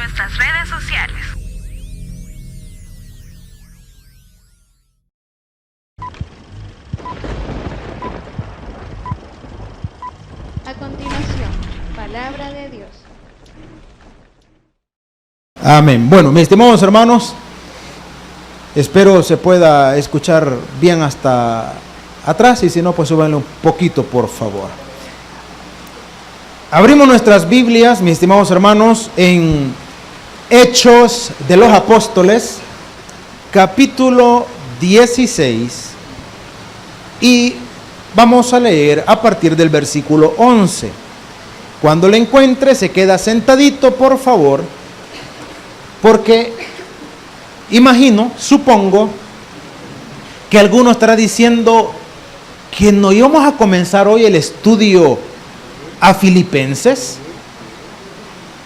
nuestras redes sociales. A continuación, palabra de Dios. Amén. Bueno, mis estimados hermanos, espero se pueda escuchar bien hasta atrás, y si no, pues súbanle un poquito, por favor. Abrimos nuestras Biblias, mis estimados hermanos, en Hechos de los Apóstoles, capítulo 16, y vamos a leer a partir del versículo 11. Cuando lo encuentre, se queda sentadito, por favor, porque supongo que alguno estará diciendo que no íbamos a comenzar hoy el estudio a Filipenses.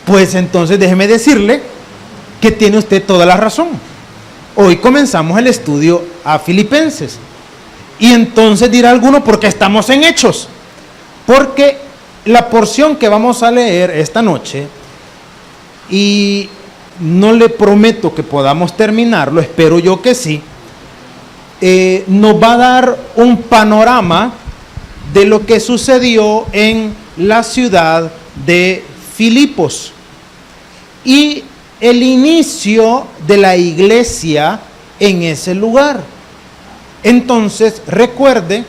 Pues entonces déjeme decirle que tiene usted toda la razón. Hoy comenzamos el estudio a Filipenses. Y entonces dirá alguno, ¿por qué estamos en Hechos? Porque la porción que vamos a leer esta noche, y no le prometo que podamos terminarlo, espero yo que sí, nos va a dar un panorama de lo que sucedió en la ciudad de Filipos y el inicio de la iglesia en ese lugar. Entonces, recuerde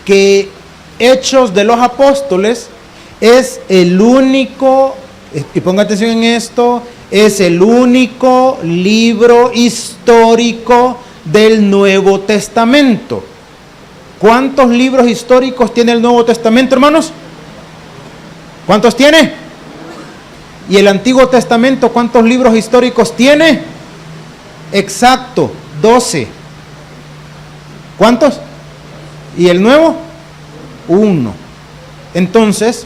que Hechos de los Apóstoles es el único, y ponga atención en esto, es el único libro histórico del Nuevo Testamento. ¿Cuántos libros históricos tiene el Nuevo Testamento, hermanos? ¿Cuántos tiene? ¿Y el Antiguo Testamento cuántos libros históricos tiene? Exacto, 12. ¿Cuántos? ¿Y el Nuevo? 1. Entonces,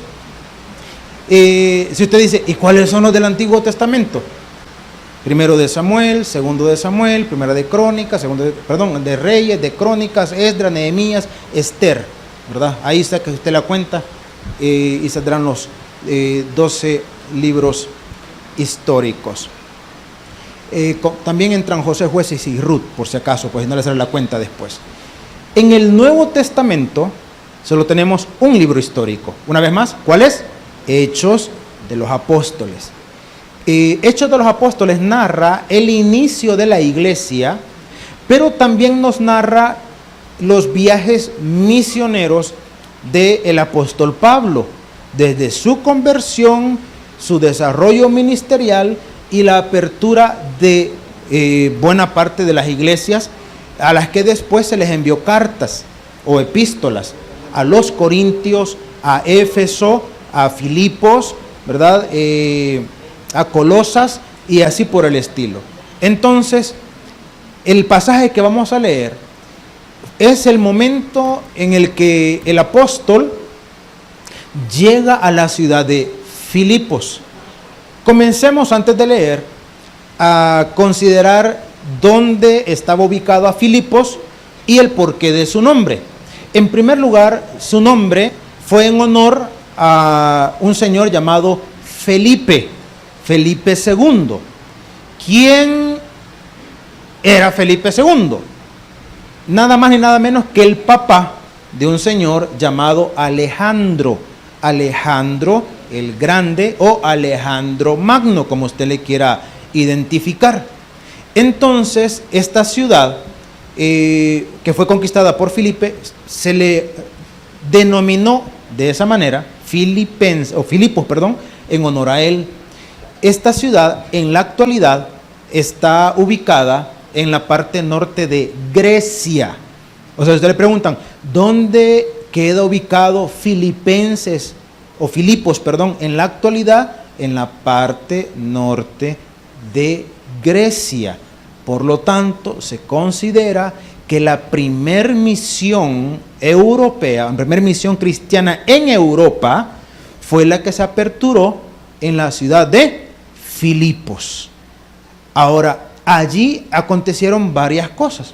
si usted dice, ¿y cuáles son los del Antiguo Testamento? Primero de Samuel, segundo de Samuel, primera de Crónicas, de Reyes, de Crónicas, Esdras, Nehemías, Esther, ¿verdad? Ahí saca usted la cuenta y saldrán los 12 libros históricos. También entran José, Jueces y Ruth, por si acaso, pues no le sale la cuenta después. En el Nuevo Testamento solo tenemos un libro histórico. Una vez más, ¿cuál es? Hechos de los Apóstoles. Hechos de los Apóstoles narra el inicio de la iglesia, pero también nos narra los viajes misioneros del apóstol Pablo, desde su conversión, su desarrollo ministerial y la apertura de buena parte de las iglesias a las que después se les envió cartas o epístolas, a los Corintios, a Éfeso, a Filipos, ¿verdad? A Colosas y así por el estilo. Entonces, el pasaje que vamos a leer es el momento en el que el apóstol llega a la ciudad de Filipos. Comencemos, antes de leer, a considerar dónde estaba ubicado a Filipos y el porqué de su nombre. En primer lugar, su nombre fue en honor a un señor Felipe II. ¿Quién era Felipe II? Nada más ni nada menos que el papá de un señor llamado Alejandro el Grande o Alejandro Magno, como usted le quiera identificar. Entonces, esta ciudad que fue conquistada por Felipe se le denominó de esa manera Filipos, en honor a él. Esta ciudad en la actualidad está ubicada en la parte norte de Grecia. O sea, ustedes le preguntan, ¿dónde queda ubicado Filipos, en la actualidad? En la parte norte de Grecia. Por lo tanto, se considera que la primer misión europea, la primer misión cristiana en Europa, fue la que se aperturó en la ciudad de Filipos. Ahora, allí acontecieron varias cosas.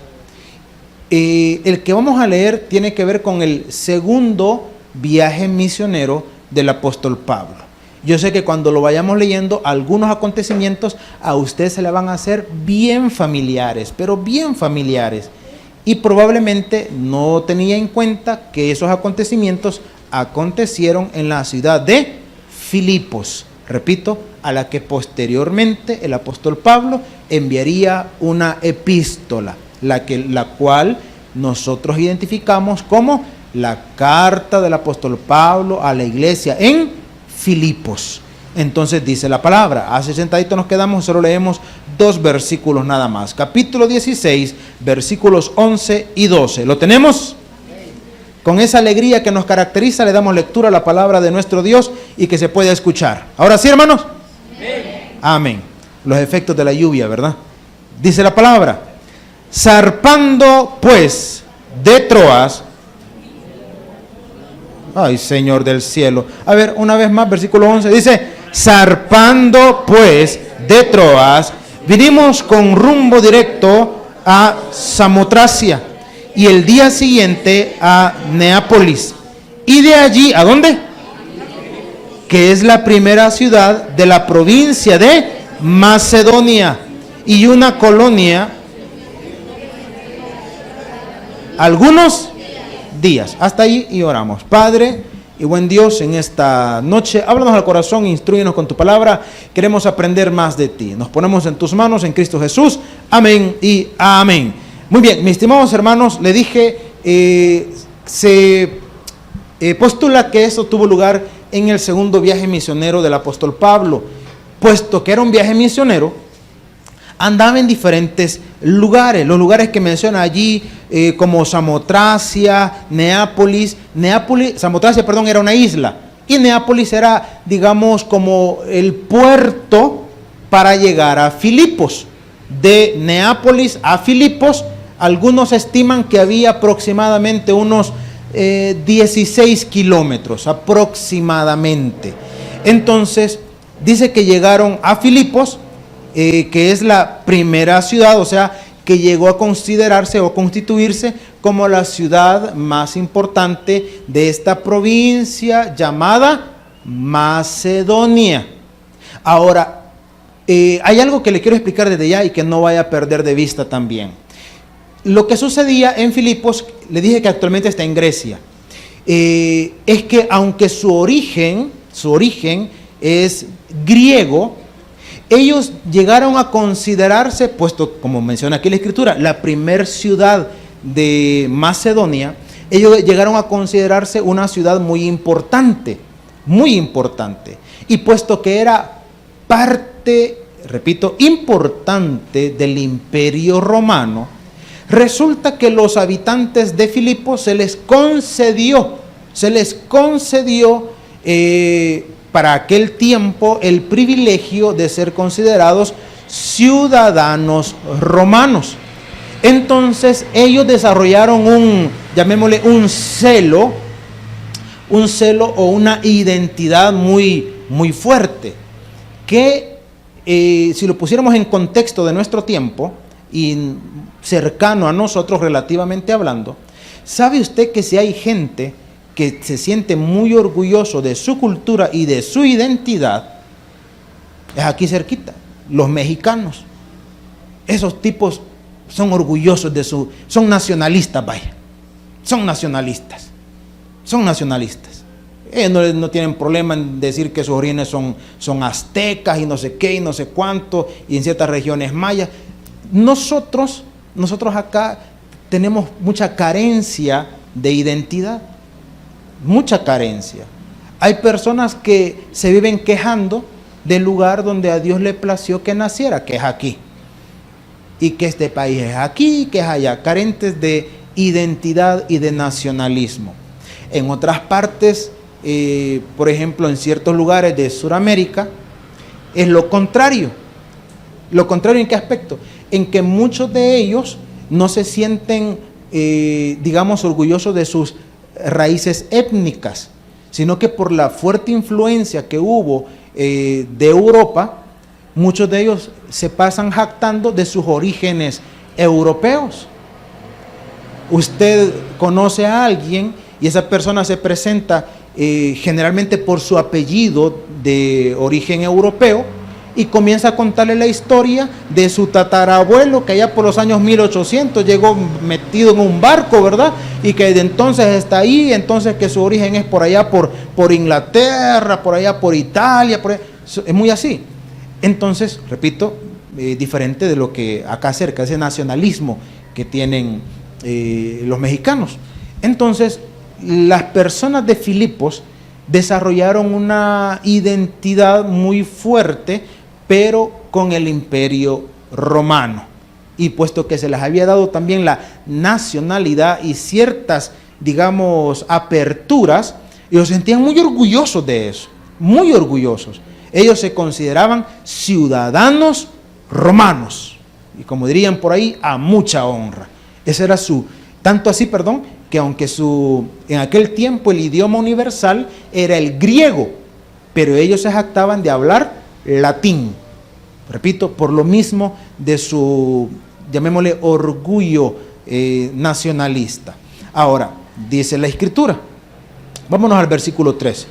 El que vamos a leer tiene que ver con el segundo viaje misionero del apóstol Pablo. Yo sé que cuando lo vayamos leyendo, algunos acontecimientos a usted se le van a hacer bien familiares, pero bien familiares. Y probablemente no tenía en cuenta que esos acontecimientos acontecieron en la ciudad de Filipos. Repito, a la que posteriormente el apóstol Pablo enviaría una epístola, la cual nosotros identificamos como la carta del apóstol Pablo a la iglesia en Filipos. Entonces dice la palabra, hace sentadito nos quedamos, solo leemos 2 versículos nada más. Capítulo 16, versículos 11 y 12. ¿Lo tenemos? Con esa alegría que nos caracteriza, le damos lectura a la palabra de nuestro Dios y que se pueda escuchar. Ahora sí, hermanos. Amén. Amén. Los efectos de la lluvia, ¿verdad? Dice la palabra, zarpando pues de Troas. Ay, Señor del cielo. A ver, una vez más, versículo 11. Dice, zarpando pues de Troas, vinimos con rumbo directo a Samotracia y el día siguiente a Neápolis. Y de allí, ¿a dónde? Que es la primera ciudad de la provincia de Macedonia y una colonia. Algunos días. Hasta ahí y oramos. Padre y buen Dios, en esta noche, háblanos al corazón, instrúyenos con tu palabra. Queremos aprender más de ti. Nos ponemos en tus manos, en Cristo Jesús. Amén y amén. Muy bien, mis estimados hermanos, le dije, se postula que esto tuvo lugar en el segundo viaje misionero del apóstol Pablo. Puesto que era un viaje misionero, andaba en diferentes lugares. Los lugares que menciona allí, como Samotracia, Neápolis. Samotracia, perdón, era una isla. Y Neápolis era, digamos, como el puerto para llegar a Filipos. De Neápolis a Filipos, algunos estiman que había aproximadamente unos 16 kilómetros, aproximadamente. Entonces, dice que llegaron a Filipos, que es la primera ciudad, o sea, que llegó a considerarse o constituirse como la ciudad más importante de esta provincia llamada Macedonia. Ahora, hay algo que le quiero explicar desde ya y que no vaya a perder de vista también. Lo que sucedía en Filipos, le dije que actualmente está en Grecia, es que aunque su origen es griego, ellos llegaron a considerarse, puesto como menciona aquí la escritura, la primer ciudad de Macedonia, ellos llegaron a considerarse una ciudad muy importante, y puesto que era parte, repito, importante del Imperio Romano, resulta que los habitantes de Filipos se les concedió para aquel tiempo el privilegio de ser considerados ciudadanos romanos. Entonces ellos desarrollaron llamémosle un celo o una identidad muy, muy fuerte, que si lo pusiéramos en contexto de nuestro tiempo y cercano a nosotros relativamente hablando, ¿sabe usted que si hay gente que se siente muy orgulloso de su cultura y de su identidad, es aquí cerquita, los mexicanos? Esos tipos son orgullosos son nacionalistas, vaya, son nacionalistas. Ellos no tienen problema en decir que sus orígenes son aztecas y no sé qué y no sé cuánto, y en ciertas regiones mayas. Nosotros acá tenemos mucha carencia de identidad. Mucha carencia. Hay personas que se viven quejando del lugar donde a Dios le plació que naciera, que es aquí, y que este país es aquí, que es allá, carentes de identidad y de nacionalismo. En otras partes, por ejemplo, en ciertos lugares de Sudamérica, es lo contrario. ¿Lo contrario en qué aspecto? En que muchos de ellos no se sienten, digamos, orgullosos de sus raíces étnicas, sino que por la fuerte influencia que hubo de Europa, muchos de ellos se pasan jactando de sus orígenes europeos. Usted conoce a alguien y esa persona se presenta generalmente por su apellido de origen europeo, y comienza a contarle la historia de su tatarabuelo que allá por los años 1800 llegó metido en un barco, ¿verdad? Y que de entonces está ahí, entonces que su origen es por allá por Inglaterra, por allá por Italia, es muy así. Entonces, repito, diferente de lo que acá cerca, ese nacionalismo que tienen los mexicanos. Entonces, las personas de Filipos desarrollaron una identidad muy fuerte, pero con el Imperio Romano. Y puesto que se les había dado también la nacionalidad y ciertas, digamos, aperturas, ellos se sentían muy orgullosos de eso, muy orgullosos. Ellos se consideraban ciudadanos romanos, y como dirían por ahí, a mucha honra. Ese era tanto así, que aunque en aquel tiempo el idioma universal era el griego, pero ellos se jactaban de hablar latín. Repito, por lo mismo de su, llamémosle, orgullo nacionalista. Ahora, dice la Escritura, vámonos al versículo 13.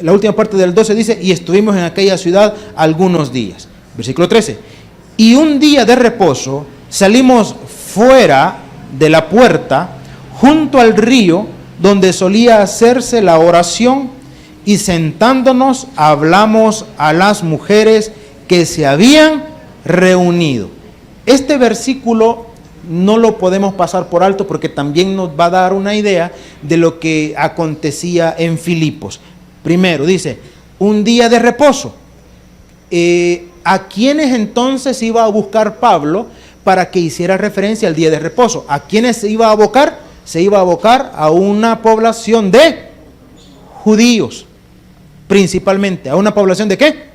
La última parte del 12 dice, y estuvimos en aquella ciudad algunos días. Versículo 13, y un día de reposo salimos fuera de la puerta, junto al río, donde solía hacerse la oración, y sentándonos hablamos a las mujeres que se habían reunido. Este versículo no lo podemos pasar por alto porque también nos va a dar una idea de lo que acontecía en Filipos. Primero dice, un día de reposo. ¿A quiénes entonces iba a buscar Pablo para que hiciera referencia al día de reposo? ¿A quiénes se iba a abocar? Se iba a abocar a una población de judíos, principalmente. ¿A una población de qué?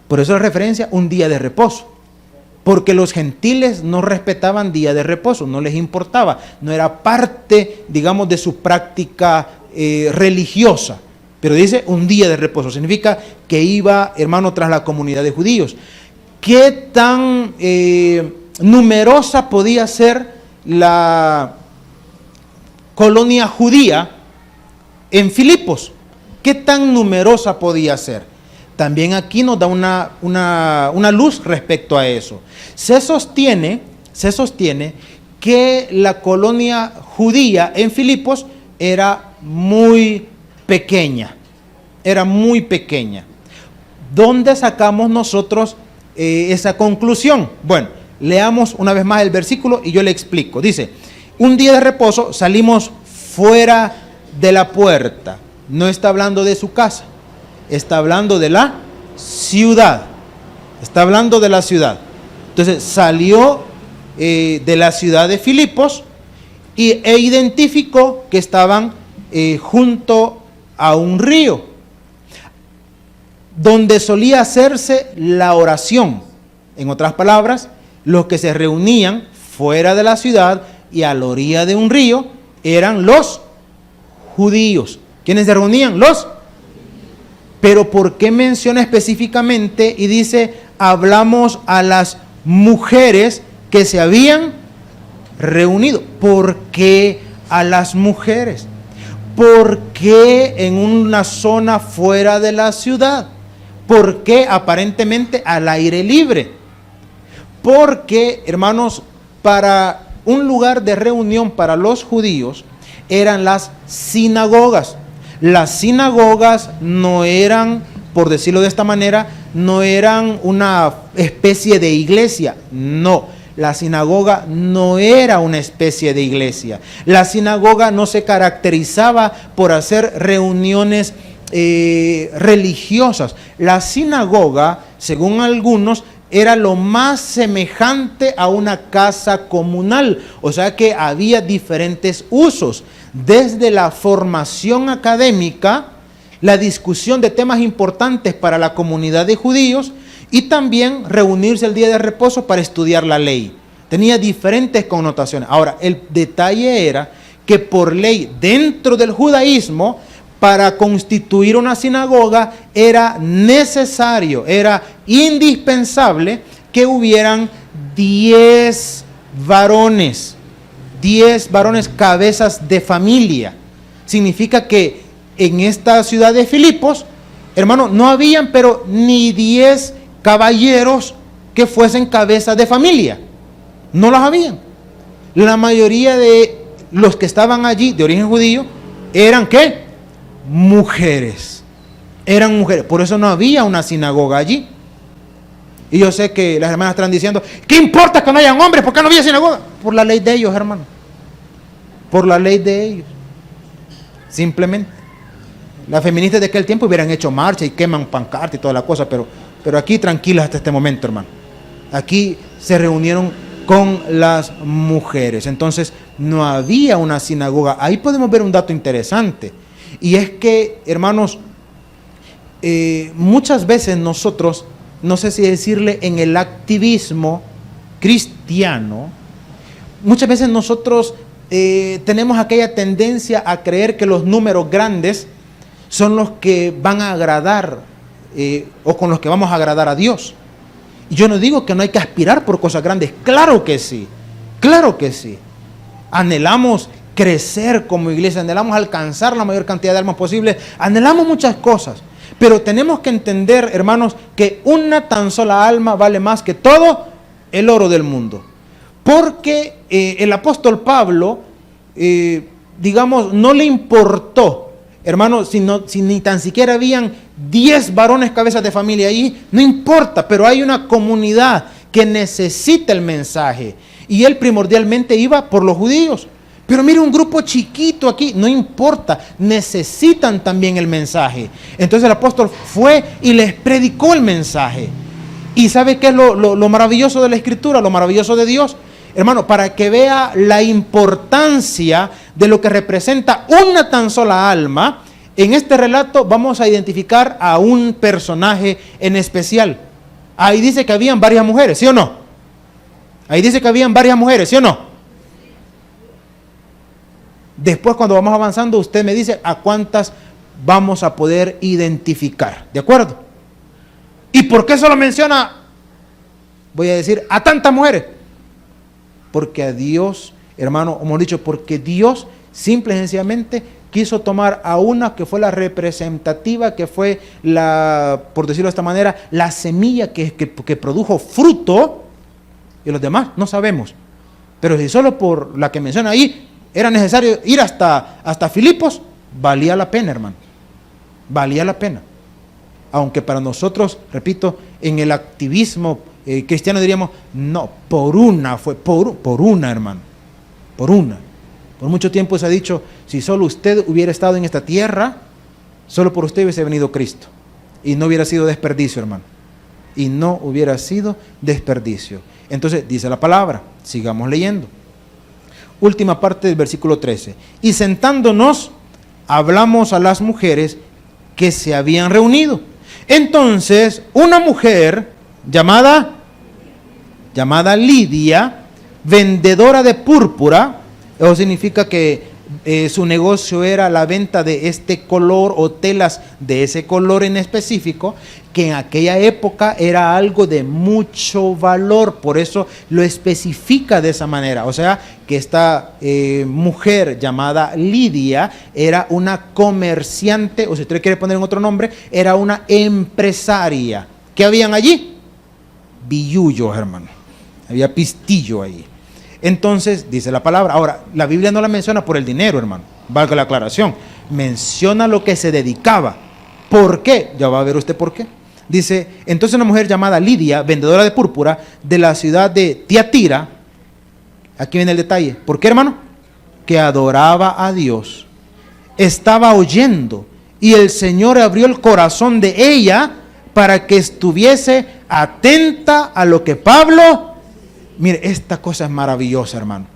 Por eso la referencia, un día de reposo. Porque los gentiles no respetaban día de reposo, no les importaba, no era parte, digamos, de su práctica religiosa. Pero dice un día de reposo, significa que iba, hermano, tras la comunidad de judíos. ¿Qué tan numerosa podía ser la colonia judía en Filipos? ¿Qué tan numerosa podía ser? También aquí nos da una luz respecto a eso. Se sostiene que la colonia judía en Filipos era muy pequeña. ¿Dónde sacamos nosotros esa conclusión? Bueno, leamos una vez más el versículo y yo le explico. Dice, un día de reposo salimos fuera de la puerta. No está hablando de su casa, está hablando de la ciudad. Entonces salió de la ciudad de Filipos e identificó que estaban junto a un río, donde solía hacerse la oración. En otras palabras, los que se reunían fuera de la ciudad y a la orilla de un río eran los judíos. ¿Quiénes se reunían? Pero ¿por qué menciona específicamente y dice, hablamos a las mujeres que se habían reunido? ¿Por qué a las mujeres? ¿Por qué en una zona fuera de la ciudad? ¿Por qué aparentemente al aire libre? Porque, hermanos, para un lugar de reunión para los judíos eran las sinagogas. Las sinagogas no eran, por decirlo de esta manera, no eran una especie de iglesia. No, la sinagoga no era una especie de iglesia. La sinagoga no se caracterizaba por hacer reuniones religiosas. La sinagoga, según algunos, era lo más semejante a una casa comunal, o sea que había diferentes usos, desde la formación académica, la discusión de temas importantes para la comunidad de judíos y también reunirse el día de reposo para estudiar la ley. Tenía diferentes connotaciones. Ahora, el detalle era que por ley dentro del judaísmo, para constituir una sinagoga era necesario, era indispensable que hubieran 10 varones cabezas de familia. significa que en esta ciudad de Filipos, hermano, no habían pero ni 10 caballeros que fuesen cabezas de familia. No los habían. La mayoría de los que estaban allí de origen judío eran ¿qué? Mujeres. Eran mujeres. Por eso no había una sinagoga allí. Y yo sé que las hermanas están diciendo, ¿qué importa que no hayan hombres? ¿Por qué no había sinagoga? Por la ley de ellos, hermano. Por la ley de ellos. Simplemente. Las feministas de aquel tiempo hubieran hecho marcha y queman pancarta y toda la cosa, pero aquí tranquilas hasta este momento, hermano. Aquí se reunieron con las mujeres. Entonces no había una sinagoga. Ahí podemos ver un dato interesante. Y es que, hermanos, muchas veces nosotros, no sé si decirle en el activismo cristiano, muchas veces nosotros tenemos aquella tendencia a creer que los números grandes son los que van a agradar o con los que vamos a agradar a Dios. Y yo no digo que no hay que aspirar por cosas grandes, claro que sí, claro que sí. Anhelamos crecer como iglesia, anhelamos alcanzar la mayor cantidad de almas posible, anhelamos muchas cosas, pero tenemos que entender, hermanos, que una tan sola alma vale más que todo el oro del mundo. Porque el apóstol Pablo, digamos, no le importó, hermanos, si ni tan siquiera habían 10 varones cabezas de familia ahí, no importa, pero hay una comunidad que necesita el mensaje. Y él primordialmente iba por los judíos. Pero mire, un grupo chiquito aquí, no importa, necesitan también el mensaje. Entonces el apóstol fue y les predicó el mensaje. ¿Y sabe qué es lo maravilloso de la Escritura, lo maravilloso de Dios? Hermano, para que vea la importancia de lo que representa una tan sola alma, en este relato vamos a identificar a un personaje en especial. Ahí dice que habían varias mujeres, ¿sí o no? Ahí dice que habían varias mujeres, ¿sí o no? Después, cuando vamos avanzando, usted me dice a cuántas vamos a poder identificar, ¿de acuerdo? ¿Y por qué solo menciona, voy a decir, a tantas mujeres? Porque a Dios, hermano, hemos dicho, porque Dios simple y sencillamente quiso tomar a una que fue la representativa, que fue la, por decirlo de esta manera, la semilla que produjo fruto, y los demás no sabemos. Pero si solo por la que menciona ahí era necesario ir hasta Filipos, valía la pena, hermano. Valía la pena. Aunque para nosotros, repito, en el activismo cristiano diríamos, no, por una, hermano. Por una. Por mucho tiempo se ha dicho, si solo usted hubiera estado en esta tierra, solo por usted hubiese venido Cristo. Y no hubiera sido desperdicio, hermano. Y no hubiera sido desperdicio. Entonces, dice la palabra, sigamos leyendo. Última parte del versículo 13. Y sentándonos, hablamos a las mujeres que se habían reunido. Entonces, una mujer llamada Lidia, vendedora de púrpura, eso significa que su negocio era la venta de este color o telas de ese color en específico, que en aquella época era algo de mucho valor, por eso lo especifica de esa manera. O sea, que esta mujer llamada Lidia era una comerciante, o si usted quiere poner en otro nombre, era una empresaria. ¿Qué habían allí? Billullos, hermano. Había pistillo ahí. Entonces, dice la palabra. Ahora, la Biblia no la menciona por el dinero, hermano. Valga la aclaración. Menciona lo que se dedicaba. ¿Por qué? Ya va a ver usted por qué. Dice, entonces una mujer llamada Lidia, vendedora de púrpura, de la ciudad de Tiatira. Aquí viene el detalle. ¿Por qué, hermano? Que adoraba a Dios. Estaba oyendo. Y el Señor abrió el corazón de ella para que estuviese atenta a lo que Pablo... Mire, esta cosa es maravillosa, hermano.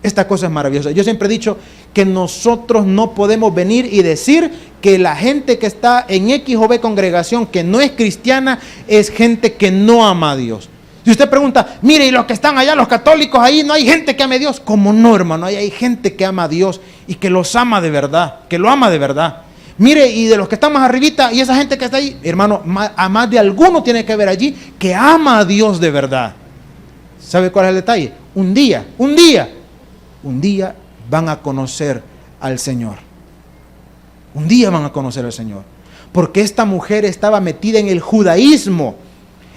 Esta cosa es maravillosa. Yo siempre he dicho que nosotros no podemos venir y decir que la gente que está en X o B congregación que no es cristiana es gente que no ama a Dios. Si usted pregunta, mire, y los que están allá, los católicos ahí, no hay gente que ame a Dios. ¿Cómo no, hermano? Hay gente que ama a Dios y que los ama de verdad, que lo ama de verdad. Mire, y de los que están más arribita y esa gente que está ahí, hermano, a más de alguno tiene que haber allí que ama a Dios de verdad. ¿Sabe cuál es el detalle? Un día van a conocer al Señor. Un día van a conocer al Señor. Porque esta mujer estaba metida en el judaísmo.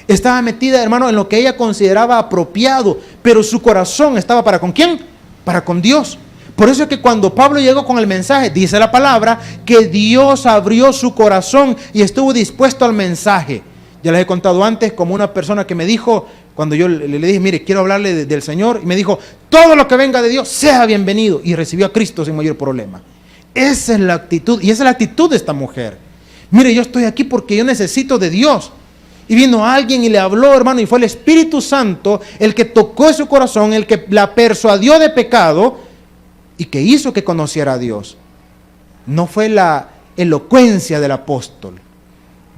Estaba metida, hermano, en lo que ella consideraba apropiado. Pero su corazón estaba ¿para con quién? Para con Dios. Por eso es que cuando Pablo llegó con el mensaje, dice la palabra, que Dios abrió su corazón y estuvo dispuesto al mensaje. Ya les he contado antes como una persona que me dijo, cuando yo le dije, mire, quiero hablarle del Señor, y me dijo, todo lo que venga de Dios sea bienvenido, y recibió a Cristo sin mayor problema. Esa es la actitud, y esa es la actitud de esta mujer. Mire, yo estoy aquí porque yo necesito de Dios. Y vino alguien y le habló, hermano, y fue el Espíritu Santo el que tocó su corazón, el que la persuadió de pecado y que hizo que conociera a Dios. No fue la elocuencia del apóstol.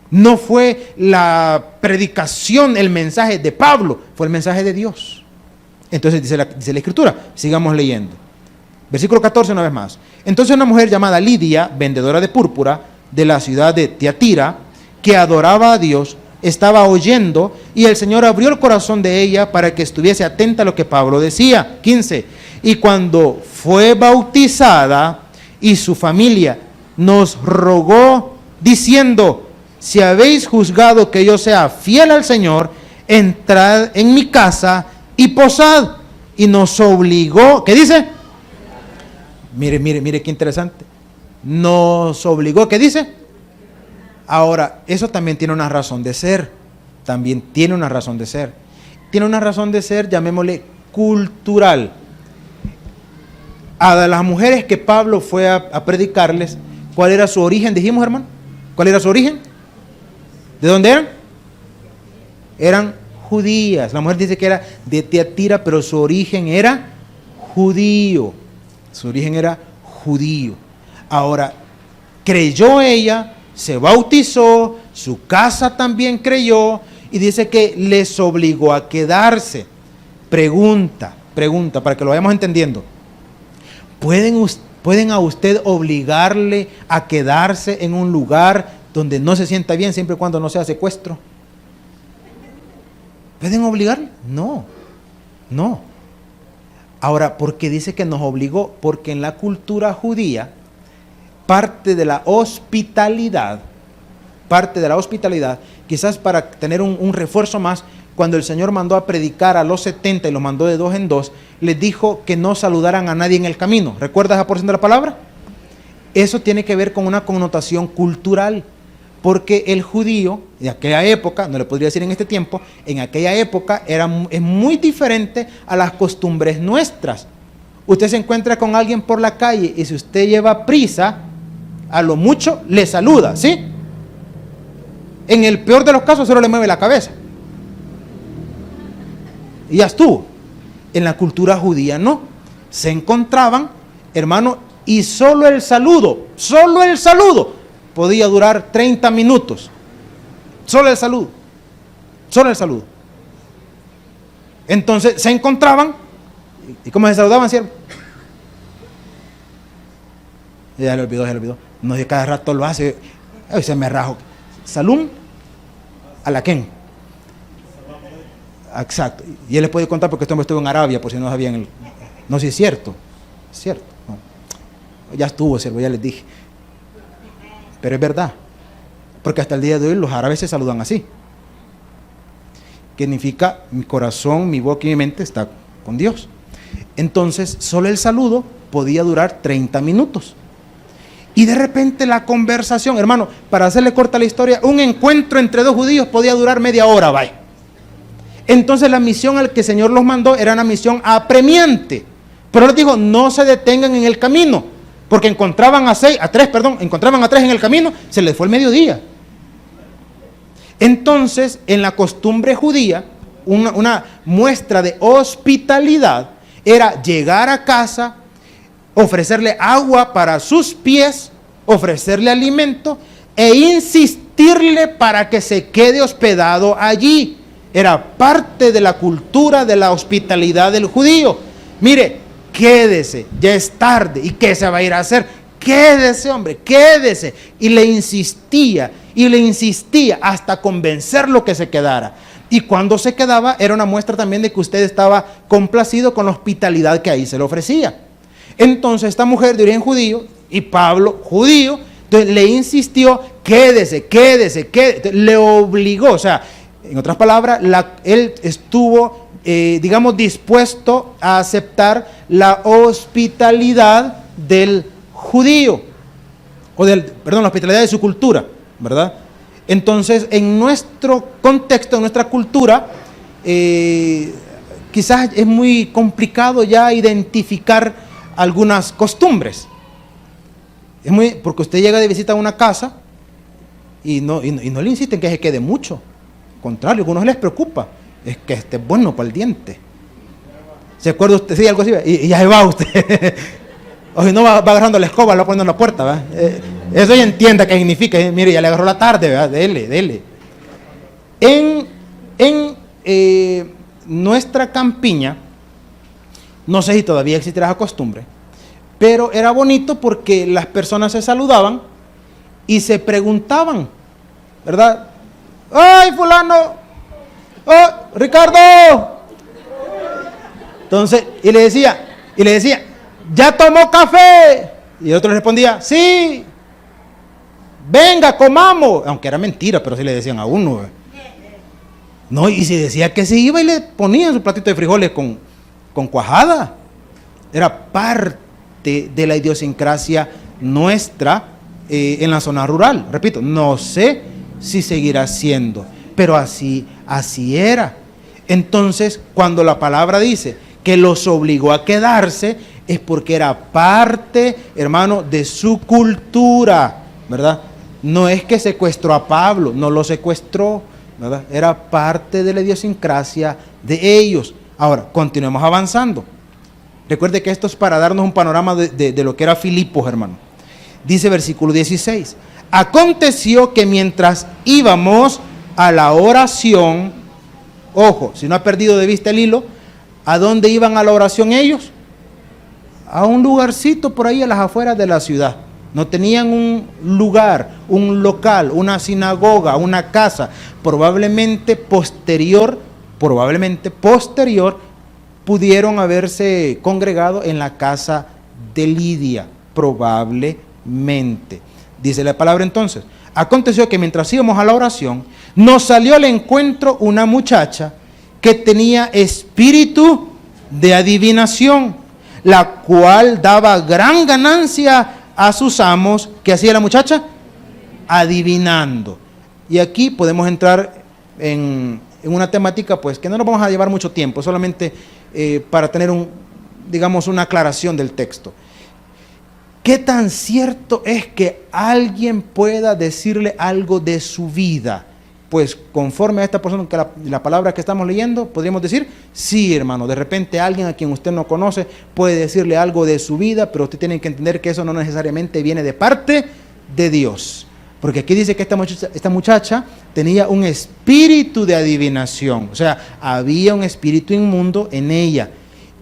No fue la predicación, el mensaje de Pablo, fue el mensaje de Dios. Entonces dice la Escritura, sigamos leyendo. Versículo 14 una vez más. Entonces una mujer llamada Lidia, vendedora de púrpura, de la ciudad de Tiatira, que adoraba a Dios, estaba oyendo y el Señor abrió el corazón de ella para que estuviese atenta a lo que Pablo decía. 15. Y cuando fue bautizada y su familia nos rogó diciendo, si habéis juzgado que yo sea fiel al Señor, entrad en mi casa y posad. Y nos obligó, ¿qué dice? Mire qué interesante. Nos obligó, ¿qué dice? Ahora, eso también tiene una razón de ser. También tiene una razón de ser. Tiene una razón de ser, llamémosle cultural. A las mujeres que Pablo fue a predicarles, ¿cuál era su origen? Dijimos, hermano. ¿Cuál era su origen? ¿De dónde eran? Eran judías. La mujer dice que era de Tiatira, pero su origen era judío. Su origen era judío. Ahora, creyó ella, se bautizó, su casa también creyó, y dice que les obligó a quedarse. Pregunta, para que lo vayamos entendiendo. ¿Pueden a usted obligarle a quedarse en un lugar donde no se sienta bien, siempre y cuando no sea secuestro? ¿Pueden obligarle? No. Ahora, ¿por qué dice que nos obligó? Porque en la cultura judía, parte de la hospitalidad, quizás para tener un refuerzo más, cuando el Señor mandó a predicar a los 70 y los mandó de 2 en 2, les dijo que no saludaran a nadie en el camino. ¿Recuerdas esa porción de la palabra? Eso tiene que ver con una connotación cultural, porque el judío de aquella época, no le podría decir en este tiempo, en aquella época es muy diferente a las costumbres nuestras. Usted se encuentra con alguien por la calle y si usted lleva prisa, a lo mucho le saluda, ¿sí? En el peor de los casos solo le mueve la cabeza. Y ya estuvo. En la cultura judía no. Se encontraban, hermano, y solo el saludo podía durar 30 minutos. Solo el saludo. Entonces se encontraban, ¿y cómo se saludaban, siervo? Ya le olvidó. No, de cada rato lo hace. Ay, se me rajo. Salum a la Ken. Exacto. Y él les puede contar porque este hombre estuvo en Arabia, por si no sabían. No, si es cierto. Es cierto. No. Ya estuvo, siervo, ya les dije. Pero es verdad. Porque hasta el día de hoy los árabes se saludan así. Que significa mi corazón, mi boca y mi mente está con Dios. Entonces, solo el saludo podía durar 30 minutos. Y de repente la conversación, hermano, para hacerle corta la historia, un encuentro entre dos judíos podía durar media hora, vaya. Entonces la misión al que el Señor los mandó era una misión apremiante. Pero les dijo, no se detengan en el camino, porque encontraban a tres en el camino, se les fue el mediodía. Entonces, en la costumbre judía, una muestra de hospitalidad era llegar a casa, ofrecerle agua para sus pies, ofrecerle alimento e insistirle para que se quede hospedado allí. Era parte de la cultura de la hospitalidad del judío. Mire, quédese, ya es tarde. ¿Y qué se va a ir a hacer? Quédese, hombre, quédese. Y le insistía hasta convencerlo que se quedara. Y cuando se quedaba, era una muestra también de que usted estaba complacido con la hospitalidad que ahí se le ofrecía. Entonces, esta mujer de origen judío y Pablo, judío, Entonces le insistió, quédese. Le obligó, o sea, en otras palabras, él estuvo, dispuesto a aceptar la hospitalidad del judío, la hospitalidad de su cultura, ¿verdad? Entonces, en nuestro contexto, en nuestra cultura, quizás es muy complicado ya identificar algunas costumbres. Porque usted llega de visita a una casa y no le insisten que se quede mucho. Al contrario, a algunos les preocupa, es que esté bueno para el diente. ¿Se acuerda usted? Sí, algo así, y ya se va usted. O si no, va agarrando la escoba, lo pone en la puerta, ¿verdad? Eso ya entienda qué significa. Mire, ya le agarró la tarde, ¿verdad? Dele. En nuestra campiña, no sé si todavía existirá esa costumbre, pero era bonito porque las personas se saludaban y se preguntaban, ¿verdad? ¡Ay, fulano! ¡Oh, Ricardo! Entonces, y le decía, ¿ya tomó café? Y el otro respondía, sí. Venga, comamos. Aunque era mentira, pero sí le decían a uno. No, y si decía que se iba y le ponían su platito de frijoles con cuajada. Era parte de la idiosincrasia nuestra en la zona rural. Repito, no sé si seguirá siendo, pero así era. Entonces, cuando la palabra dice que los obligó a quedarse, es porque era parte, hermano, de su cultura, ¿verdad? No es que secuestró a Pablo, no lo secuestró, ¿verdad? Era parte de la idiosincrasia de ellos. Ahora, continuemos avanzando. Recuerde que esto es para darnos un panorama de lo que era Filipos, hermano. Dice versículo 16. Aconteció que mientras íbamos a la oración, ojo, si no ha perdido de vista el hilo, ¿a dónde iban a la oración ellos? A un lugarcito por ahí a las afueras de la ciudad. No tenían un lugar, un local, una sinagoga, una casa. Probablemente posterior, pudieron haberse congregado en la casa de Lidia, probablemente. Dice la palabra entonces, aconteció que mientras íbamos a la oración, nos salió al encuentro una muchacha que tenía espíritu de adivinación, la cual daba gran ganancia a sus amos. ¿Qué hacía la muchacha? Adivinando. Y aquí podemos entrar en una temática pues que no nos vamos a llevar mucho tiempo, solamente para tener una aclaración del texto. ¿Qué tan cierto es que alguien pueda decirle algo de su vida? Pues conforme a esta persona, que la palabra que estamos leyendo, podríamos decir, sí, hermano, de repente alguien a quien usted no conoce puede decirle algo de su vida, pero usted tiene que entender que eso no necesariamente viene de parte de Dios. Porque aquí dice que esta muchacha tenía un espíritu de adivinación, o sea, había un espíritu inmundo en ella,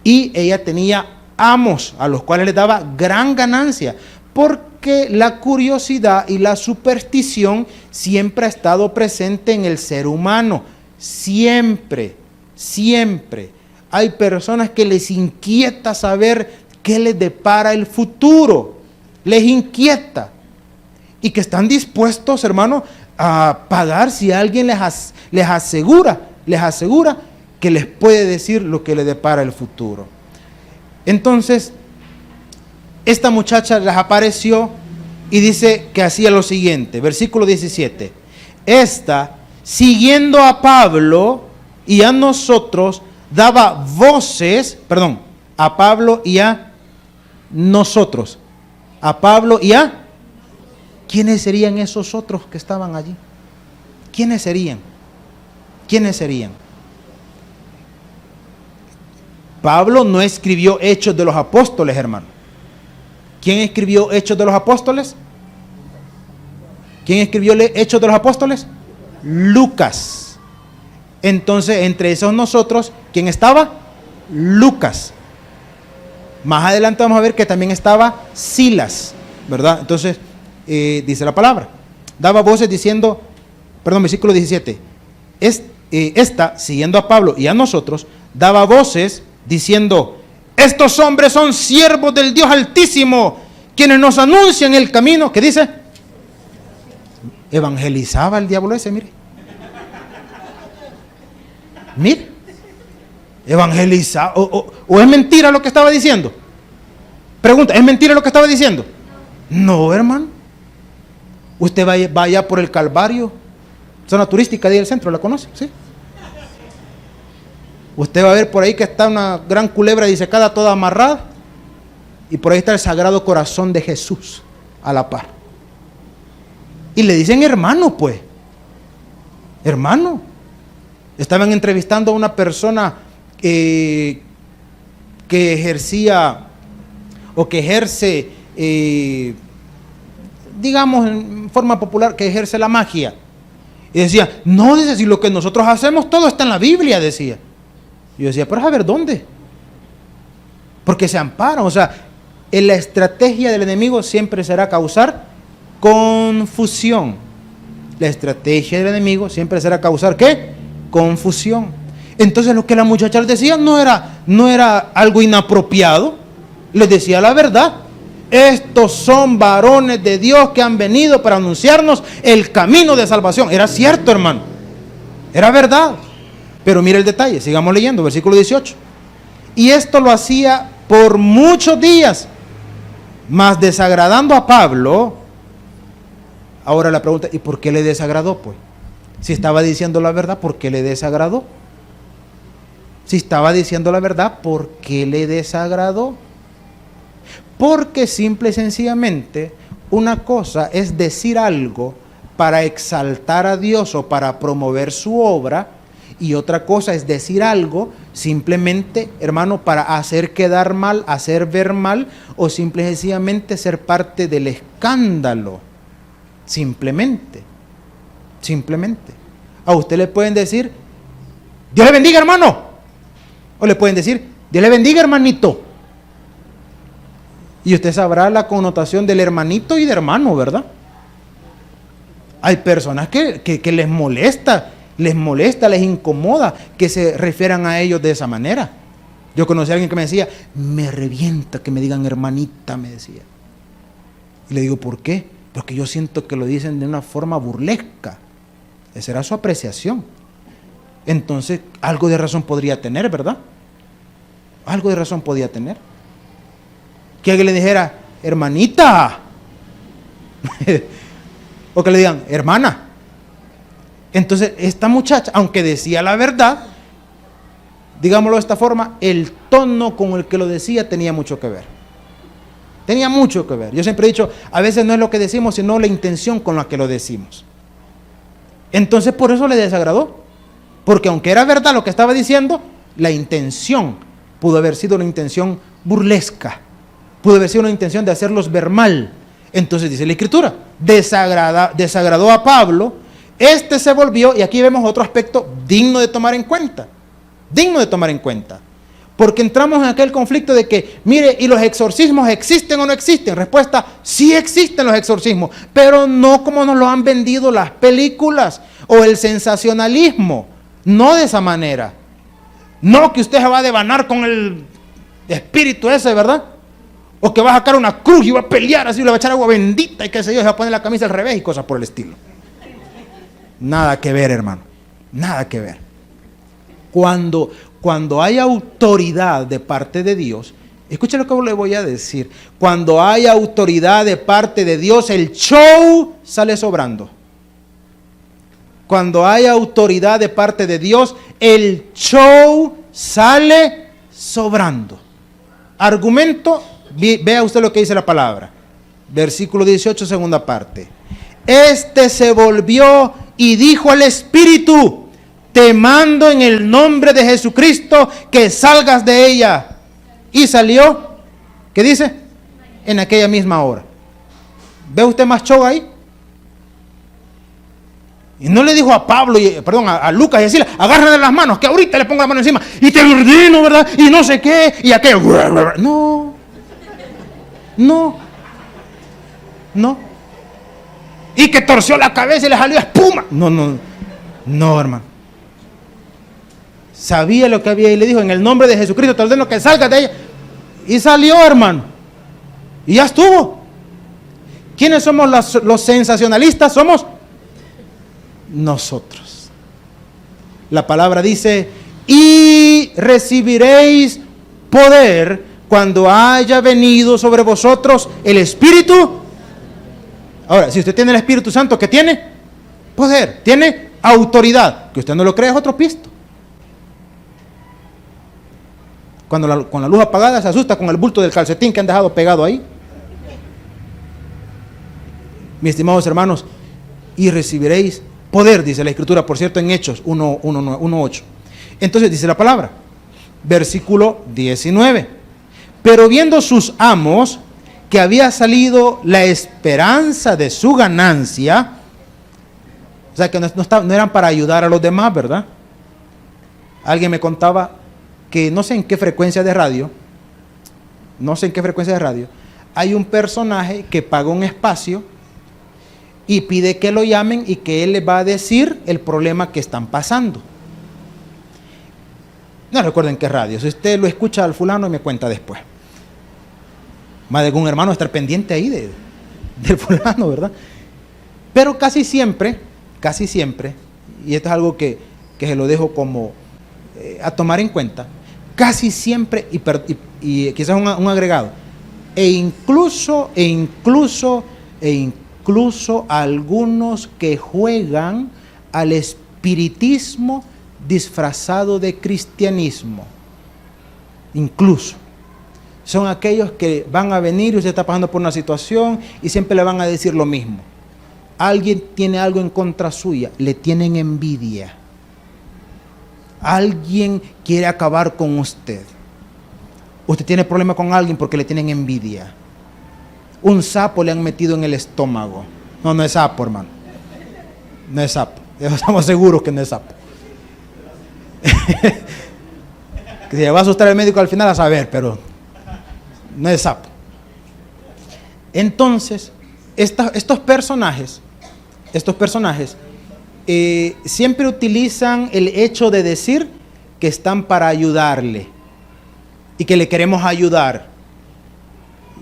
y ella tenía amos a los cuales le daba gran ganancia, porque la curiosidad y la superstición siempre ha estado presente en el ser humano, siempre. Hay personas que les inquieta saber qué les depara el futuro, les inquieta, y que están dispuestos, hermano, a pagar si alguien les asegura que les puede decir lo que les depara el futuro. Entonces, esta muchacha les apareció y dice que hacía lo siguiente, versículo 17. Esta, siguiendo a Pablo y a nosotros, daba voces, a Pablo y a nosotros. A Pablo y a... ¿Quiénes serían esos otros que estaban allí? ¿Quiénes serían? Pablo no escribió Hechos de los Apóstoles, hermano. ¿Quién escribió Hechos de los Apóstoles? ¿Quién escribió Hechos de los Apóstoles? Lucas. Entonces, entre esos nosotros, ¿quién estaba? Lucas. Más adelante vamos a ver que también estaba Silas, ¿verdad? Entonces, dice la palabra. Daba voces diciendo, versículo 17. Esta, siguiendo a Pablo y a nosotros, daba voces diciendo, estos hombres son siervos del Dios Altísimo, quienes nos anuncian el camino, ¿qué dice? Evangelizaba el diablo ese, mire. Mire. Evangelizaba. ¿O es mentira lo que estaba diciendo? Pregunta, ¿es mentira lo que estaba diciendo? No, hermano. Usted vaya por el Calvario, zona turística de ahí del centro, ¿la conoce? ¿Sí? Usted va a ver por ahí que está una gran culebra disecada, toda amarrada, y por ahí está el Sagrado Corazón de Jesús a la par. Y le dicen hermano, pues. Hermano. Estaban entrevistando a una persona que ejercía o que ejerce, digamos en forma popular, que ejerce la magia. Y decía, no, dice, si lo que nosotros hacemos todo está en la Biblia, decía. Y yo decía, pero a ver, ¿dónde? Porque se amparan, o sea, en la estrategia del enemigo siempre será causar confusión. La estrategia del enemigo siempre será causar, ¿qué? Confusión. Entonces lo que la muchacha les decía no era algo inapropiado, les decía la verdad. Estos son varones de Dios que han venido para anunciarnos el camino de salvación. Era cierto, hermano, era verdad. Pero mire el detalle, sigamos leyendo, versículo 18. Y esto lo hacía por muchos días, mas desagradando a Pablo. Ahora la pregunta, ¿y por qué le desagradó? Pues, si estaba diciendo la verdad, ¿por qué le desagradó? Si estaba diciendo la verdad, ¿por qué le desagradó? Porque simple y sencillamente una cosa es decir algo para exaltar a Dios o para promover su obra, y otra cosa es decir algo simplemente, hermano, para hacer quedar mal, hacer ver mal, o simple y sencillamente ser parte del escándalo. Simplemente. A usted le pueden decir, Dios le bendiga, hermano. O le pueden decir, Dios le bendiga, hermanito. Y usted sabrá la connotación del hermanito y de hermano, ¿verdad? Hay personas que les molesta, les incomoda que se refieran a ellos de esa manera. Yo conocí a alguien que me decía, me revienta que me digan hermanita, me decía. Y le digo, ¿por qué? Porque yo siento que lo dicen de una forma burlesca. Esa era su apreciación. Entonces, algo de razón podría tener, ¿verdad? Algo de razón podía tener. Que alguien le dijera, hermanita. O que le digan, hermana. Entonces, esta muchacha, aunque decía la verdad, digámoslo de esta forma, el tono con el que lo decía tenía mucho que ver. Tenía mucho que ver. Yo siempre he dicho, a veces no es lo que decimos, sino la intención con la que lo decimos. Entonces, por eso le desagradó. Porque aunque era verdad lo que estaba diciendo, la intención pudo haber sido una intención burlesca. Pudo haber sido una intención de hacerlos ver mal. Entonces dice la Escritura, desagradó a Pablo, este se volvió, y aquí vemos otro aspecto digno de tomar en cuenta. Digno de tomar en cuenta. Porque entramos en aquel conflicto de que, mire, ¿y los exorcismos existen o no existen? Respuesta, sí existen los exorcismos, pero no como nos lo han vendido las películas o el sensacionalismo. No de esa manera. No que usted se va a devanar con el espíritu ese, ¿verdad? O que va a sacar una cruz y va a pelear así, le va a echar agua bendita y qué sé yo, se va a poner la camisa al revés y cosas por el estilo. Nada que ver, hermano. Nada que ver. Cuando hay autoridad de parte de Dios, escuchen lo que le voy a decir. Cuando hay autoridad de parte de Dios, el show sale sobrando. Cuando hay autoridad de parte de Dios, el show sale sobrando. Argumento, vea usted lo que dice la palabra. Versículo 18, segunda parte. Este se volvió y dijo al Espíritu, te mando en el nombre de Jesucristo que salgas de ella. Y salió, ¿qué dice? En aquella misma hora. ¿Ve usted más show ahí? Y no le dijo a Pablo, a Lucas y decirle, agárrale las manos, que ahorita le pongo la mano encima y te ordeno, ¿verdad? Y no sé qué, y aquello. No. Y que torció la cabeza y le salió espuma. No, hermano. Sabía lo que había y le dijo, en el nombre de Jesucristo te ordeno que salgas de ella. Y salió, hermano. Y ya estuvo. ¿Quiénes somos los sensacionalistas? Somos nosotros. La palabra dice, y recibiréis poder cuando haya venido sobre vosotros el Espíritu. Ahora, si usted tiene el Espíritu Santo, ¿qué tiene? Poder, tiene autoridad. Que usted no lo cree es otro pisto. Cuando con la luz apagada se asusta con el bulto del calcetín que han dejado pegado ahí. Mis estimados hermanos, y recibiréis poder, dice la Escritura, por cierto, en Hechos 1:8. Entonces dice la palabra, versículo 19. Pero viendo sus amos que había salido la esperanza de su ganancia, o sea que no eran para ayudar a los demás, ¿verdad? Alguien me contaba que no sé en qué frecuencia de radio, hay un personaje que paga un espacio y pide que lo llamen y que él les va a decir el problema que están pasando. No recuerdo en qué radio, si usted lo escucha al fulano y me cuenta después. Más de algún hermano estar pendiente ahí del fulano, ¿verdad? Pero casi siempre, y esto es algo que se lo dejo como a tomar en cuenta, casi siempre, y quizás un agregado, e incluso algunos que juegan al espiritismo disfrazado de cristianismo, incluso, son aquellos que van a venir y usted está pasando por una situación y siempre le van a decir lo mismo. Alguien tiene algo en contra suya, le tienen envidia. Alguien quiere acabar con usted. Usted tiene problema con alguien porque le tienen envidia. Un sapo le han metido en el estómago. No es sapo, hermano. No es sapo. Estamos seguros que no es sapo. Que se va a asustar el médico al final a saber, pero no es sapo. Entonces, estos personajes siempre utilizan el hecho de decir que están para ayudarle y que le queremos ayudar.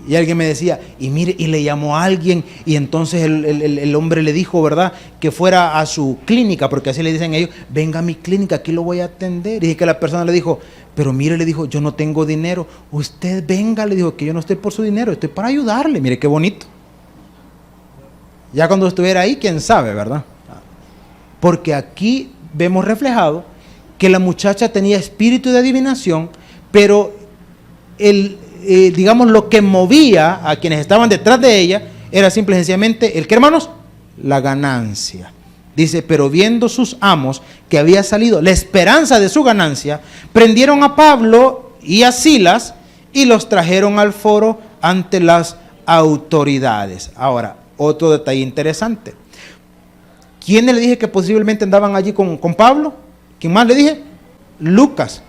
Y alguien me decía, y mire, y le llamó a alguien, y entonces el hombre le dijo, ¿verdad?, que fuera a su clínica, porque así le dicen ellos, venga a mi clínica, aquí lo voy a atender. Y que la persona le dijo, pero mire, le dijo, yo no tengo dinero, usted venga, le dijo, que yo no estoy por su dinero, estoy para ayudarle. Mire qué bonito. Ya cuando estuviera ahí, quién sabe, ¿verdad? Porque aquí vemos reflejado que la muchacha tenía espíritu de adivinación, pero digamos, lo que movía a quienes estaban detrás de ella era simple y sencillamente, ¿el qué, hermanos? La ganancia. Dice, pero viendo sus amos que había salido la esperanza de su ganancia, prendieron a Pablo y a Silas y los trajeron al foro ante las autoridades. Ahora, otro detalle interesante. ¿Quiénes le dije que posiblemente andaban allí con Pablo? ¿Quién más le dije? Lucas.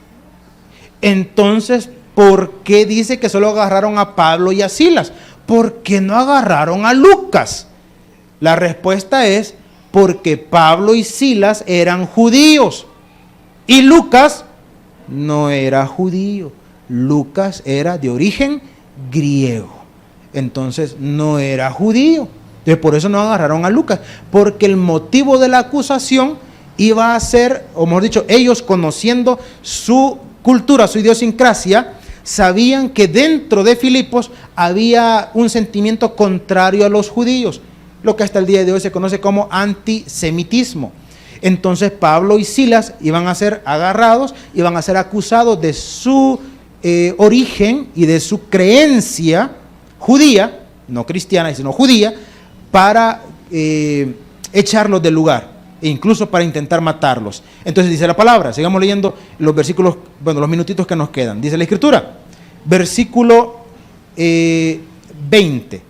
Entonces, ¿por qué dice que solo agarraron a Pablo y a Silas? ¿Por qué no agarraron a Lucas? La respuesta es porque Pablo y Silas eran judíos y Lucas no era judío. Lucas era de origen griego, entonces no era judío. Entonces por eso no agarraron a Lucas, porque el motivo de la acusación iba a ser, o mejor dicho, ellos conociendo su cultura, su idiosincrasia, sabían que dentro de Filipos había un sentimiento contrario a los judíos, lo que hasta el día de hoy se conoce como antisemitismo. Entonces Pablo y Silas iban a ser agarrados, iban a ser acusados de su origen y de su creencia judía, no cristiana, sino judía, para echarlos del lugar e incluso para intentar matarlos. Entonces dice la palabra, sigamos leyendo los versículos, bueno, los minutitos que nos quedan. Dice la Escritura, versículo 20,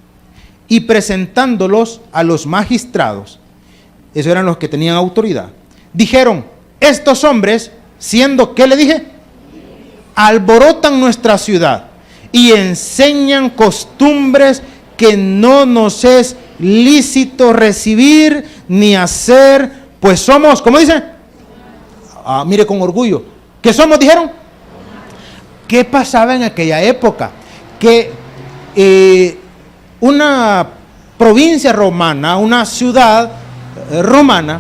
y presentándolos a los magistrados, esos eran los que tenían autoridad, dijeron, estos hombres, siendo, ¿qué le dije? Alborotan nuestra ciudad y enseñan costumbres que no nos es lícito recibir ni hacer, pues somos, ¿cómo dice? Mire con orgullo, ¿qué somos? Dijeron. ¿Qué pasaba en aquella época? Que una provincia romana, una ciudad romana,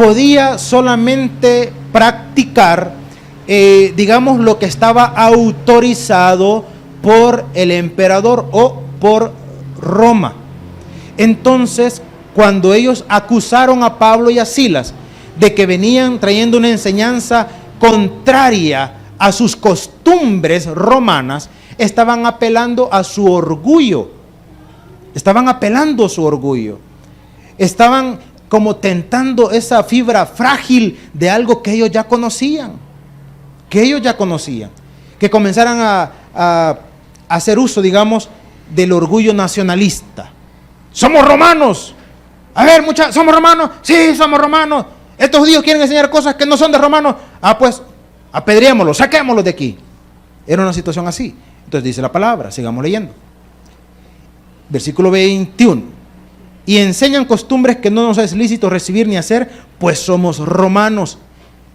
podía solamente practicar, digamos, lo que estaba autorizado por el emperador o por Roma. Entonces, cuando ellos acusaron a Pablo y a Silas de que venían trayendo una enseñanza contraria a sus costumbres romanas, estaban apelando a su orgullo. Estaban apelando a su orgullo. Estaban como tentando esa fibra frágil de algo que ellos ya conocían. Que comenzaran a hacer uso, digamos, del orgullo nacionalista. ¡Somos romanos! A ver, muchachos, ¿somos romanos? Sí, somos romanos. Estos judíos quieren enseñar cosas que no son de romanos. Ah, pues, apedreémoslos, saquémoslos de aquí. Era una situación así. Entonces dice la palabra, sigamos leyendo. Versículo 21. Y enseñan costumbres que no nos es lícito recibir ni hacer, pues somos romanos.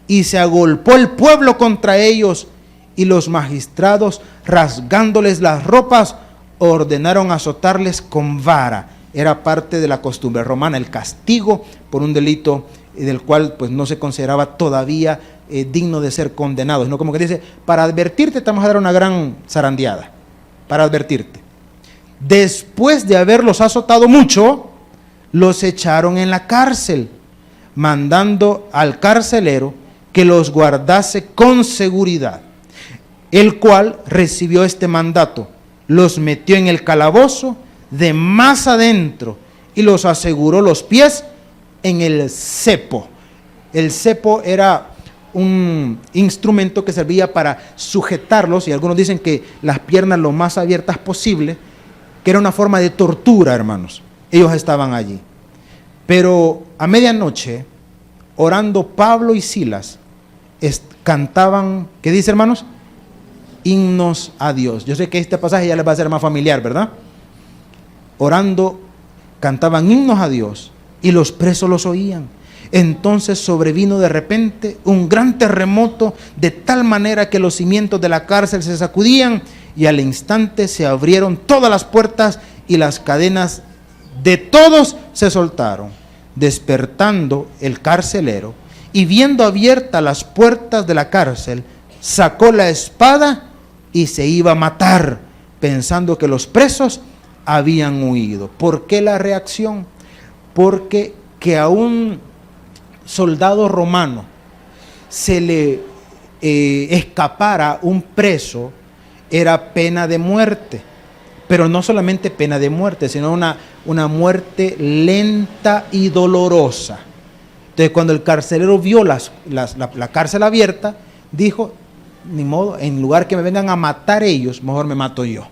Y se agolpó el pueblo contra ellos, y los magistrados, rasgándoles las ropas, ordenaron azotarles con vara. Era parte de la costumbre romana, el castigo por un delito del cual pues no se consideraba todavía digno de ser condenado, sino como que dice, para advertirte te vamos a dar una gran zarandeada, para advertirte. Después de haberlos azotado mucho, los echaron en la cárcel, mandando al carcelero que los guardase con seguridad, el cual recibió este mandato, los metió en el calabozo de más adentro y los aseguró los pies en el cepo. El cepo era un instrumento que servía para sujetarlos, y algunos dicen que las piernas lo más abiertas posible, que era una forma de tortura, hermanos. Ellos estaban allí. Pero a medianoche, orando, Pablo y Silas cantaban, ¿qué dice, hermanos? Himnos a Dios. Yo sé que este pasaje ya les va a ser más familiar, ¿verdad? Orando, cantaban himnos a Dios y los presos los oían. Entonces sobrevino de repente un gran terremoto, de tal manera que los cimientos de la cárcel se sacudían, y al instante se abrieron todas las puertas y las cadenas de todos se soltaron. Despertando el carcelero y viendo abiertas las puertas de la cárcel, sacó la espada y se iba a matar, pensando que los presos habían huido. ¿Por qué la reacción? Porque que a un soldado romano se le escapara un preso era pena de muerte, pero no solamente pena de muerte, sino una muerte lenta y dolorosa. Entonces, cuando el carcelero vio la cárcel abierta, dijo, ni modo, en lugar que me vengan a matar ellos, mejor me mato yo.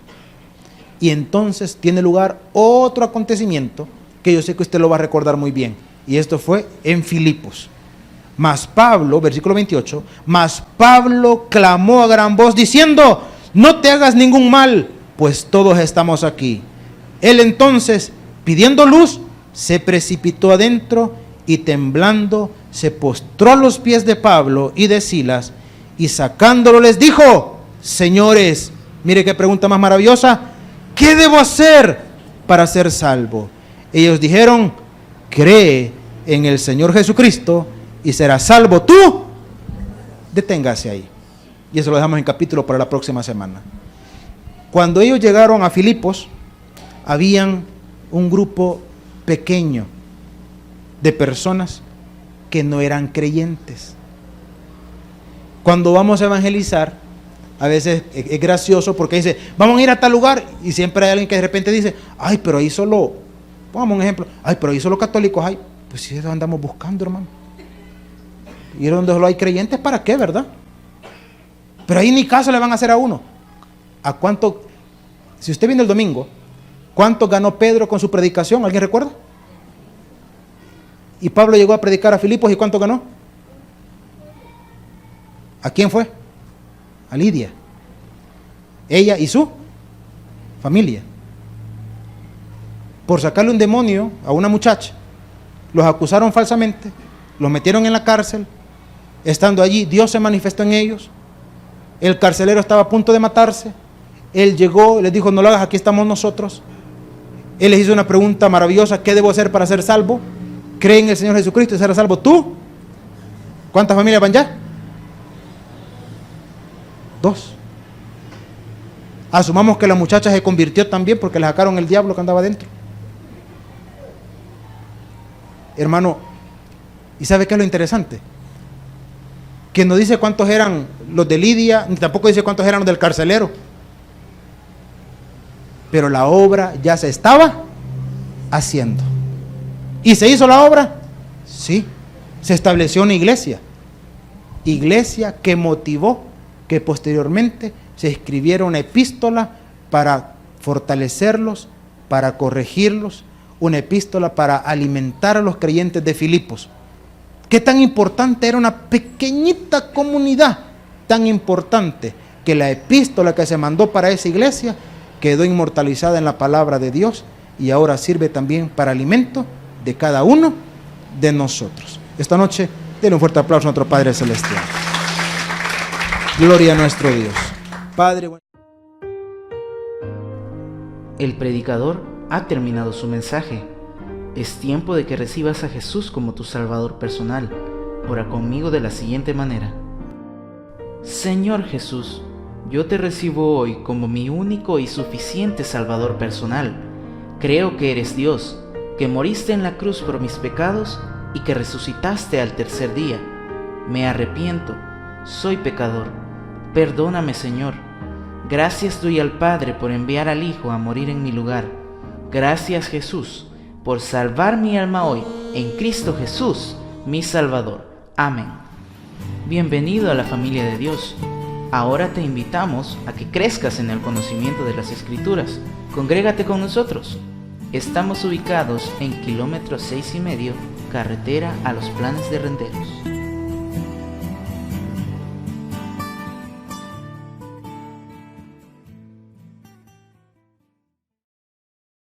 Y entonces tiene lugar otro acontecimiento que yo sé que usted lo va a recordar muy bien, y esto fue en Filipos. Mas Pablo, versículo 28, mas Pablo clamó a gran voz diciendo, no te hagas ningún mal, pues todos estamos aquí. Él entonces, pidiendo luz, se precipitó adentro y temblando se postró a los pies de Pablo y de Silas, y sacándolo les dijo, señores, mire qué pregunta más maravillosa, ¿qué debo hacer para ser salvo? Ellos dijeron, cree en el Señor Jesucristo y serás salvo tú. Deténgase ahí. Y eso lo dejamos en capítulo para la próxima semana. Cuando ellos llegaron a Filipos, habían un grupo pequeño de personas que no eran creyentes. Cuando vamos a evangelizar, a veces es gracioso porque dice, vamos a ir a tal lugar, y siempre hay alguien que de repente dice, ay, pero ahí solo, pongamos un ejemplo, ay, pero ahí solo católicos hay. Pues si eso andamos buscando, hermano. Ir donde solo hay creyentes, ¿para qué, verdad? Pero ahí ni caso le van a hacer a uno. ¿A cuánto? Si usted vino el domingo, ¿cuánto ganó Pedro con su predicación? ¿Alguien recuerda? Y Pablo llegó a predicar a Filipos, ¿y cuánto ganó? ¿A quién fue? A Lidia. Ella y su familia. Por sacarle un demonio a una muchacha, los acusaron falsamente, los metieron en la cárcel. Estando allí, Dios se manifestó en ellos. El carcelero estaba a punto de matarse. Él llegó, les dijo, no lo hagas, aquí estamos nosotros. Él les hizo una pregunta maravillosa, ¿qué debo hacer para ser salvo? ¿Cree en el Señor Jesucristo y serás salvo tú ¿Cuántas familias van ya? 2. Asumamos que la muchacha se convirtió también porque le sacaron el diablo que andaba dentro. Hermano, ¿y sabe qué es lo interesante? Que no dice cuántos eran los de Lidia, ni tampoco dice cuántos eran los del carcelero. Pero la obra ya se estaba haciendo. ¿Y se hizo la obra? Sí. Se estableció una iglesia. Iglesia que motivó que posteriormente se escribiera una epístola para fortalecerlos, para corregirlos, una epístola para alimentar a los creyentes de Filipos. ¿Qué tan importante era una pequeñita comunidad? Tan importante que la epístola que se mandó para esa iglesia quedó inmortalizada en la palabra de Dios y ahora sirve también para alimento de cada uno de nosotros. Esta noche, denle un fuerte aplauso a nuestro Padre Celestial. Gloria a nuestro Dios. Padre. El predicador ha terminado su mensaje. Es tiempo de que recibas a Jesús como tu Salvador personal. Ora conmigo de la siguiente manera. Señor Jesús, yo te recibo hoy como mi único y suficiente Salvador personal. Creo que eres Dios, que moriste en la cruz por mis pecados y que resucitaste al tercer día. Me arrepiento, soy pecador. Perdóname, Señor. Gracias doy al Padre por enviar al Hijo a morir en mi lugar. Gracias, Jesús, por salvar mi alma hoy en Cristo Jesús, mi Salvador. Amén. Bienvenido a la familia de Dios. Ahora te invitamos a que crezcas en el conocimiento de las Escrituras. Congrégate con nosotros. Estamos ubicados en kilómetro 6,5, carretera a Los Planes de Renderos.